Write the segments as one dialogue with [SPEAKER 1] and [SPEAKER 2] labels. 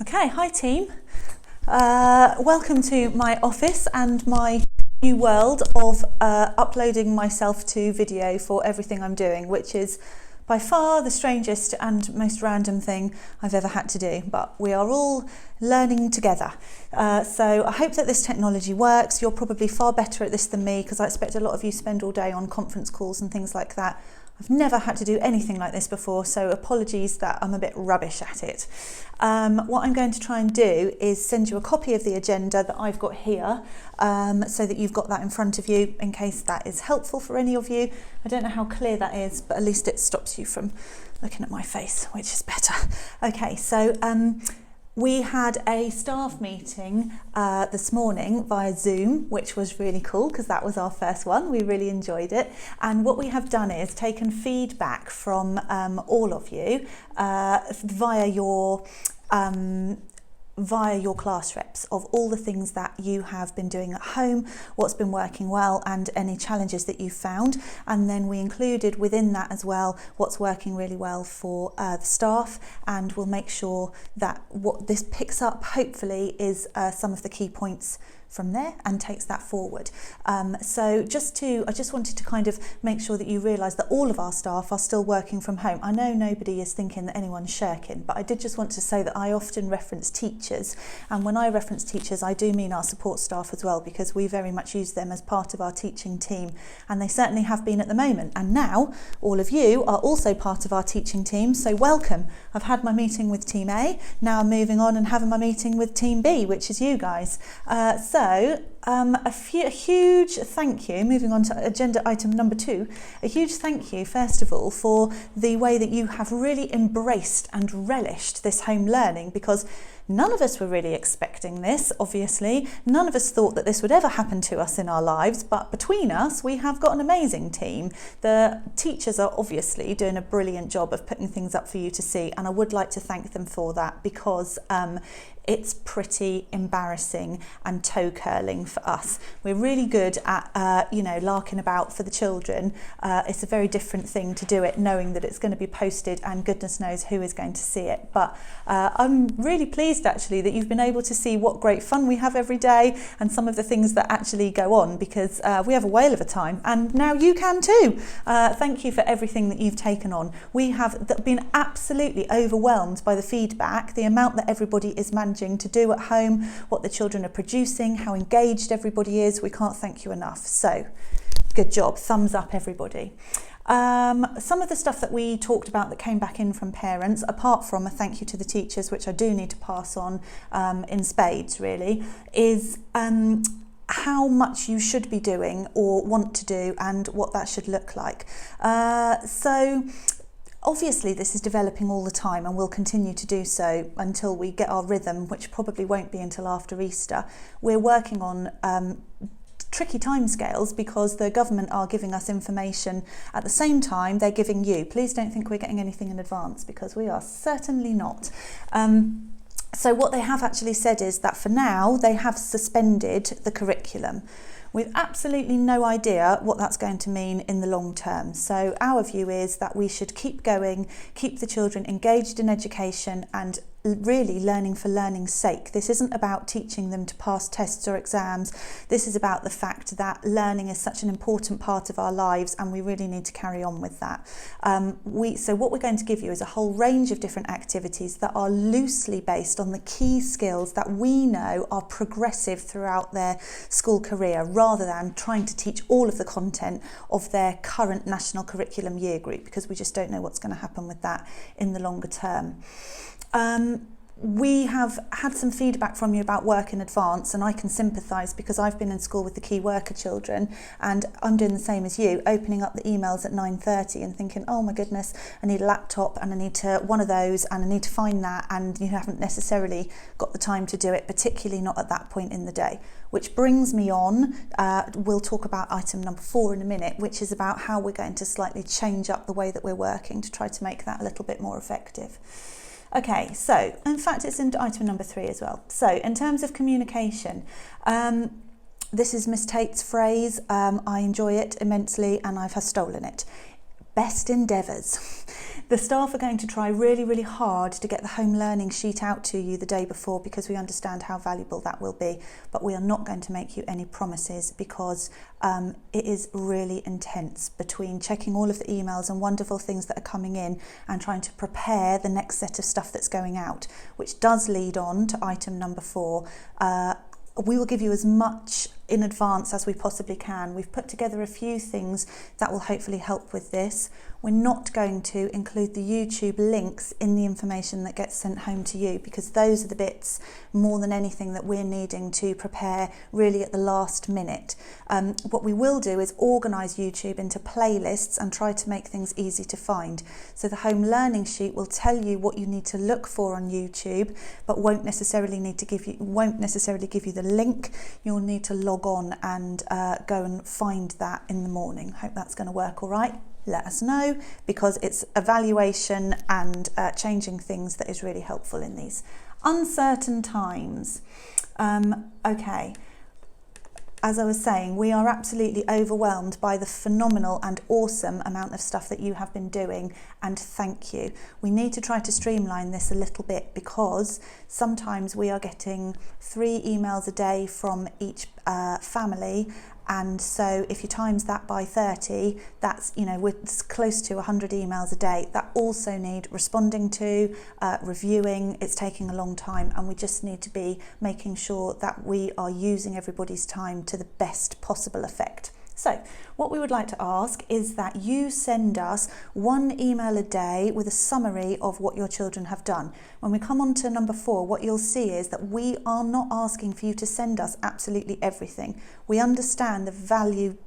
[SPEAKER 1] Okay, hi team. Welcome to my office and my new world of uploading myself to video for everything I'm doing, which is by far the strangest and most random thing I've ever had to do, but we are all learning together. So I hope that this technology works. You're probably far better at this than me because I expect a lot of you spend all day on conference calls and things like that. I've never had to do anything like this before, so apologies that I'm a bit rubbish at it. What I'm going to try and do is send you a copy of the agenda that I've got here, so that you've got that in front of you in case that is helpful for any of you. I don't know how clear that is, but at least it stops you from looking at my face, which is better. Okay, so we had a staff meeting this morning via Zoom, which was really cool because that was our first one. We really enjoyed it. And what we have done is taken feedback from all of you via your class reps of all the things that you have been doing at home, what's been working well, and any challenges that you've found. And then we included within that as well what's working really well for the staff, and we'll make sure that what this picks up hopefully is some of the key points from there and takes that forward. So I just wanted to kind of make sure that you realise that all of our staff are still working from home. I know nobody is thinking that anyone's shirking, but I did just want to say that I often reference teachers, and when I reference teachers I do mean our support staff as well, because we very much use them as part of our teaching team, and they certainly have been at the moment. And now all of you are also part of our teaching team, so welcome. I've had my meeting with Team A, now I'm moving on and having my meeting with Team B, which is you guys. So a huge thank you, moving on to agenda item number 2, a huge thank you first of all for the way that you have really embraced and relished this home learning, because none of us were really expecting this, obviously. None of us thought that this would ever happen to us in our lives, but between us we have got an amazing team. The teachers are obviously doing a brilliant job of putting things up for you to see, and I would like to thank them for that, because it's pretty embarrassing and toe curling for us. We're really good at, larking about for the children. It's a very different thing to do it knowing that it's going to be posted and goodness knows who is going to see it. But I'm really pleased actually that you've been able to see what great fun we have every day and some of the things that actually go on, because we have a whale of a time, and now you can too. Thank you for everything that you've taken on. We have been absolutely overwhelmed by the feedback, the amount that everybody is managing to do at home, what the children are producing, how engaged everybody is. We can't thank you enough. So good job, thumbs up everybody. Some of the stuff that we talked about that came back in from parents, apart from a thank you to the teachers, which I do need to pass on in spades really, is how much you should be doing or want to do and what that should look like. So obviously this is developing all the time and will continue to do so until we get our rhythm, which probably won't be until after Easter. We're working on tricky timescales because the government are giving us information at the same time they're giving you. Please don't think we're getting anything in advance, because we are certainly not. So what they have actually said is that for now they have suspended the curriculum. We've absolutely no idea what that's going to mean in the long term. So our view is that we should keep going, keep the children engaged in education and really learning for learning's sake. This isn't about teaching them to pass tests or exams. This is about the fact that learning is such an important part of our lives and we really need to carry on with that. So what we're going to give you is a whole range of different activities that are loosely based on the key skills that we know are progressive throughout their school career, rather than trying to teach all of the content of their current national curriculum year group, because we just don't know what's going to happen with that in the longer term. We have had some feedback from you about work in advance, and I can sympathise because I've been in school with the key worker children and I'm doing the same as you, opening up the emails at 9:30 and thinking, oh my goodness, I need a laptop and I need one of those and I need to find that, and you haven't necessarily got the time to do it, particularly not at that point in the day. Which brings me on, we'll talk about item number 4 in a minute, which is about how we're going to slightly change up the way that we're working to try to make that a little bit more effective. Okay, so in fact it's in item number 3 as well. So in terms of communication, this is Miss Tate's phrase, I enjoy it immensely and I've stolen it. best endeavours. The staff are going to try really, really hard to get the home learning sheet out to you the day before, because we understand how valuable that will be, but we are not going to make you any promises, because it is really intense between checking all of the emails and wonderful things that are coming in and trying to prepare the next set of stuff that's going out, which does lead on to item number 4. We will give you as much in advance as we possibly can. We've put together a few things that will hopefully help with this. We're not going to include the YouTube links in the information that gets sent home to you, because those are the bits more than anything that we're needing to prepare really at the last minute. What we will do is organise YouTube into playlists and try to make things easy to find. So the home learning sheet will tell you what you need to look for on YouTube, but won't necessarily give you the link. You'll need to log on and go and find that in the morning. Hope that's going to work all right. Let us know, because it's evaluation and changing things that is really helpful in these uncertain times. Okay. As I was saying, we are absolutely overwhelmed by the phenomenal and awesome amount of stuff that you have been doing, and thank you. We need to try to streamline this a little bit, because sometimes we are getting 3 emails a day from each family, and so if you times that by 30, that's, we're close to 100 emails a day that also need responding to, reviewing. It's taking a long time, and we just need to be making sure that we are using everybody's time to the best possible effect. So what we would like to ask is that you send us 1 email a day with a summary of what your children have done. When we come on to number 4, what you'll see is that we are not asking for you to send us absolutely everything. We understand the value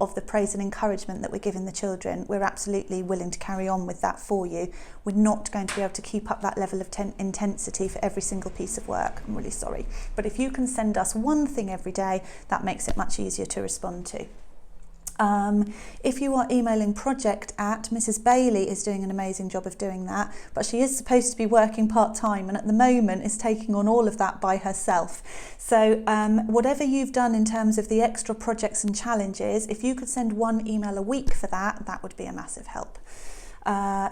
[SPEAKER 1] of the praise and encouragement that we're giving the children. We're absolutely willing to carry on with that for you. We're not going to be able to keep up that level of intensity for every single piece of work. I'm really sorry. But if you can send us 1 thing every day, that makes it much easier to respond to. If you are emailing project at, Mrs. Bailey is doing an amazing job of doing that, but she is supposed to be working part-time, and at the moment is taking on all of that by herself. So whatever you've done in terms of the extra projects and challenges, if you could send 1 email a week for that, that would be a massive help.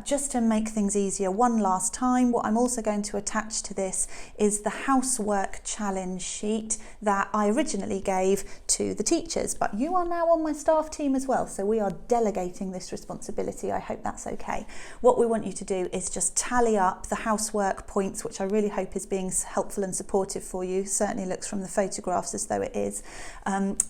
[SPEAKER 1] Just to make things easier, one last time, what I'm also going to attach to this is the housework challenge sheet that I originally gave to the teachers, but you are now on my staff team as well, so we are delegating this responsibility. I hope that's okay. What we want you to do is just tally up the housework points, which I really hope is being helpful and supportive for you. Certainly looks from the photographs as though it is.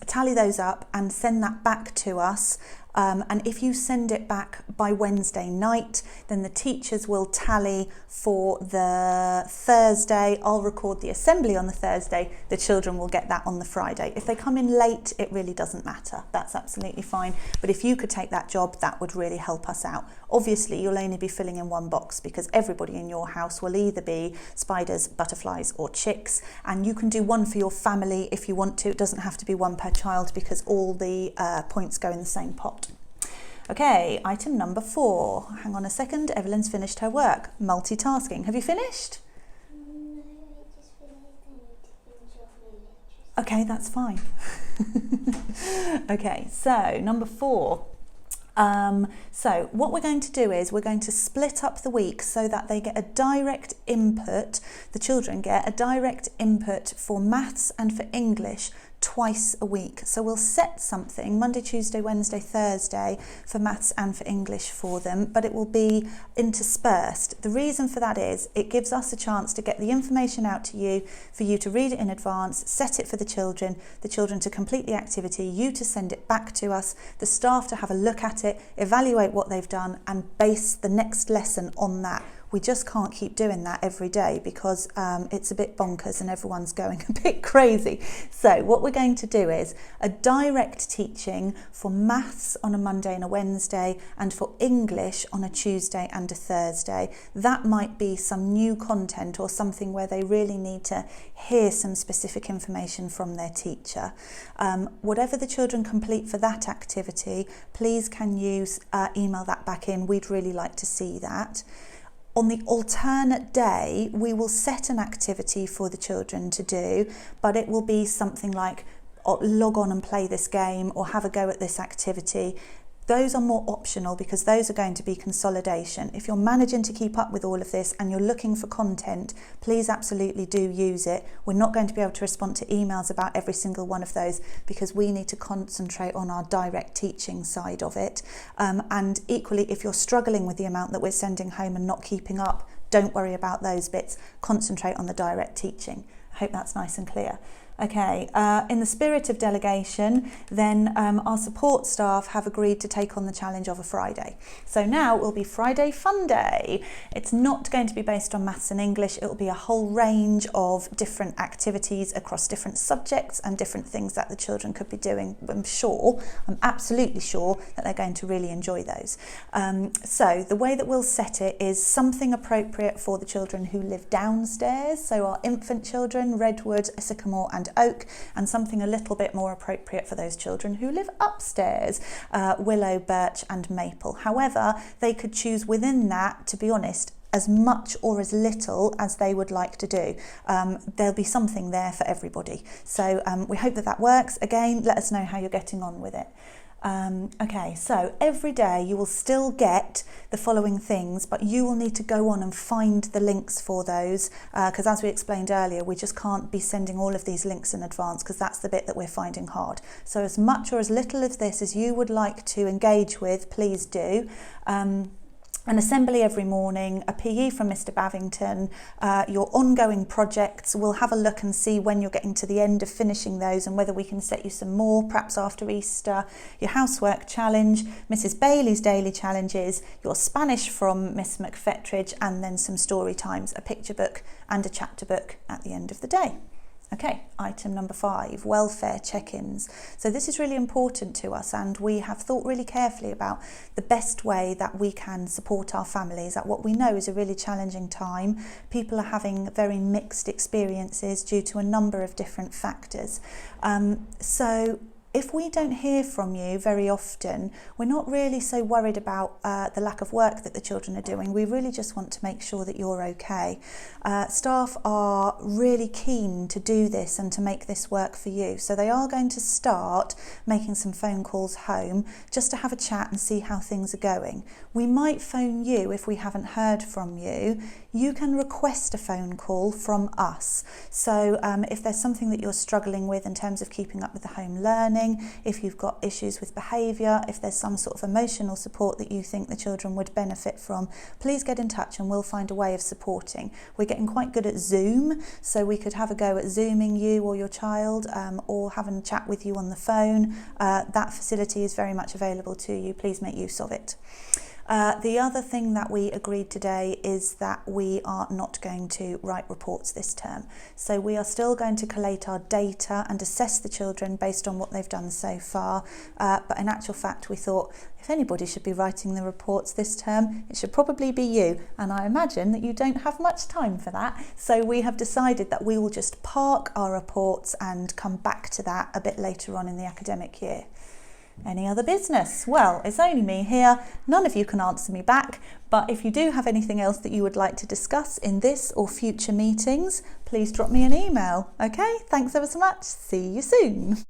[SPEAKER 1] Tally those up and send that back to us. And if you send it back by Wednesday night, then the teachers will tally for the Thursday. I'll record the assembly on the Thursday. The children will get that on the Friday. If they come in late, it really doesn't matter. That's absolutely fine. But if you could take that job, that would really help us out. Obviously, you'll only be filling in 1 box, because everybody in your house will either be spiders, butterflies or chicks. And you can do 1 for your family if you want to. It doesn't have to be 1 per child, because all the points go in the same pot. Okay, item number 4. Hang on a second, Evelyn's finished her work. Multitasking. Have you finished?
[SPEAKER 2] No, I just finished. I need to finish off my lectures.
[SPEAKER 1] Okay, that's fine. Okay, so number 4. So what we're going to do is we're going to split up the week so that they get a direct input, the children get a direct input for maths and for English twice a week. So we'll set something Monday, Tuesday, Wednesday, Thursday for maths and for English for them, but it will be interspersed. The reason for that is it gives us a chance to get the information out to you, for you to read it in advance, set it for the children to complete the activity, you to send it back to us, the staff to have a look at it, evaluate what they've done and base the next lesson on that. We just can't keep doing that every day, because it's a bit bonkers and everyone's going a bit crazy. So what we're going to do is a direct teaching for maths on a Monday and a Wednesday, and for English on a Tuesday and a Thursday. That might be some new content or something where they really need to hear some specific information from their teacher. Whatever the children complete for that activity, please can you email that back in. We'd really like to see that. On the alternate day, we will set an activity for the children to do, but it will be something like log on and play this game or have a go at this activity. Those are more optional because those are going to be consolidation. If you're managing to keep up with all of this and you're looking for content, please absolutely do use it. We're not going to be able to respond to emails about every single one of those because we need to concentrate on our direct teaching side of it. And equally, if you're struggling with the amount that we're sending home and not keeping up, don't worry about those bits. Concentrate on the direct teaching. I hope that's nice and clear. Okay, in the spirit of delegation, then our support staff have agreed to take on the challenge of a Friday. So now it will be Friday Fun Day. It's not going to be based on maths and English. It will be a whole range of different activities across different subjects and different things that the children could be doing. I'm absolutely sure that they're going to really enjoy those. So the way that we'll set it is something appropriate for the children who live downstairs. So our infant children, Redwood, Sycamore and Oak, and something a little bit more appropriate for those children who live upstairs, Willow, Birch and Maple. However, they could choose within that, to be honest, as much or as little as they would like to do. There'll be something there for everybody. So we hope that works. Again, let us know how you're getting on with it. Okay, so every day you will still get the following things, but you will need to go on and find the links for those because as we explained earlier, we just can't be sending all of these links in advance because that's the bit that we're finding hard. So as much or as little of this as you would like to engage with, please do. An assembly every morning, a PE from Mr. Bavington, your ongoing projects. We'll have a look and see when you're getting to the end of finishing those and whether we can set you some more, perhaps after Easter. Your housework challenge, Mrs. Bailey's daily challenges, your Spanish from Miss McFettridge, and then some story times, a picture book and a chapter book at the end of the day. Okay, item number 5, welfare check-ins. So this is really important to us and we have thought really carefully about the best way that we can support our families at what we know is a really challenging time. People are having very mixed experiences due to a number of different factors. So if we don't hear from you very often, we're not really so worried about the lack of work that the children are doing. We really just want to make sure that you're okay. Staff are really keen to do this and to make this work for you. So they are going to start making some phone calls home just to have a chat and see how things are going. We might phone you if we haven't heard from you. You can request a phone call from us. So if there's something that you're struggling with in terms of keeping up with the home learning, if you've got issues with behaviour, if there's some sort of emotional support that you think the children would benefit from, please get in touch and we'll find a way of supporting. We're getting quite good at Zoom, so we could have a go at Zooming you or your child or having a chat with you on the phone. That facility is very much available to you. Please make use of it. The other thing that we agreed today is that we are not going to write reports this term. So we are still going to collate our data and assess the children based on what they've done so far. But in actual fact, we thought if anybody should be writing the reports this term, it should probably be you. And I imagine that you don't have much time for that. So we have decided that we will just park our reports and come back to that a bit later on in the academic year. Any other business? Well, it's only me here. None of you can answer me back, but if you do have anything else that you would like to discuss in this or future meetings, please drop me an email. Okay, thanks ever so much. See you soon.